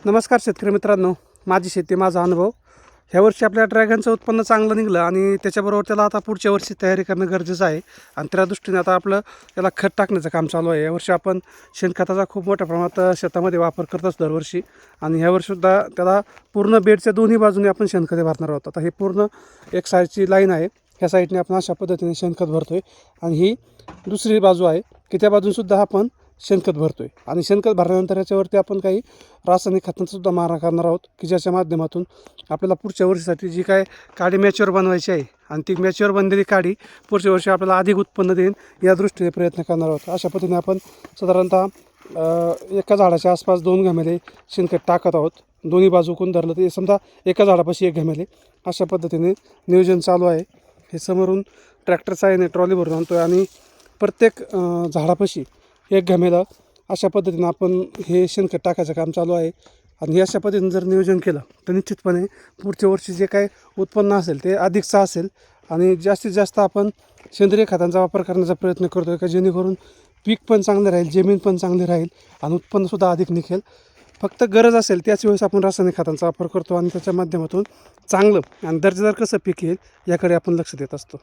नमस्कार शेतकरी मित्रांनो, माझी शेती माझा अनुभव. ह्या वर्षी आपल्या ड्रॅगनचं उत्पन्न चांगलं निघलं आणि त्याच्याबरोबर त्याला आता पुढच्या वर्षी तयारी करणं गरजेचं आहे. आणि त्या दृष्टीने आता आपलं त्याला खत टाकण्याचं काम चालू आहे. यावर्षी आपण शेणखताचा खूप मोठ्या प्रमाणात शेतामध्ये वापर करत असतो दरवर्षी. आणि ह्यावर्षीसुद्धा त्याला पूर्ण बेडच्या दोन्ही बाजूने आपण शेणखते भरणार आहोत. आता हे पूर्ण एक साईडची लाईन आहे, ह्या साईडने आपण अशा पद्धतीने शेणखत भरतो आहे. आणि ही दुसरी बाजू आहे की त्या बाजूनसुद्धा आपण शेणखत भरतो आहे. आणि शेणखत भरल्यानंतर याच्यावरती आपण काही रासायनिक खतांचासुद्धा मारा करणार आहोत की ज्याच्या माध्यमातून आपल्याला पुढच्या वर्षीसाठी जी काय काडी मॅच्युअर बनवायची आहे आणि ती मॅच्युअर बनलेली काडी पुढच्या वर्षी आपल्याला अधिक उत्पन्न देईन या दृष्टीने प्रयत्न करणार आहोत. अशा पद्धतीने आपण साधारणतः एका झाडाच्या आसपास 2 घमेले शेणखत टाकत आहोत. दोन्ही बाजूकून धरलं तर समजा एका झाडापाशी 1 घमेले, अशा पद्धतीने नियोजन चालू आहे. हे समोरून ट्रॅक्टरचा आहे ट्रॉली भरून आणतो आहे आणि प्रत्येक झाडापाशी 1 घमेलं अशा पद्धतीनं आपण हे शेणखत टाकायचं काम चालू आहे. आणि अशा पद्धतीनं जर नियोजन केलं तर निश्चितपणे पुढच्या वर्षी जे काय उत्पन्न असेल ते अधिकचं असेल. आणि जास्तीत जास्त आपण सेंद्रिय खतांचा वापर करण्याचा प्रयत्न करतो आहे का जेणेकरून पीक पण चांगलं राहील, जमीन पण चांगली राहील आणि उत्पन्नसुद्धा अधिक निघेल. फक्त गरज असेल त्याच वेळेस आपण रासायनिक खतांचा वापर करतो आणि त्याच्या माध्यमातून चांगलं आणि दर्जेदार कसं पीक येईल याकडे आपण लक्ष देत असतो.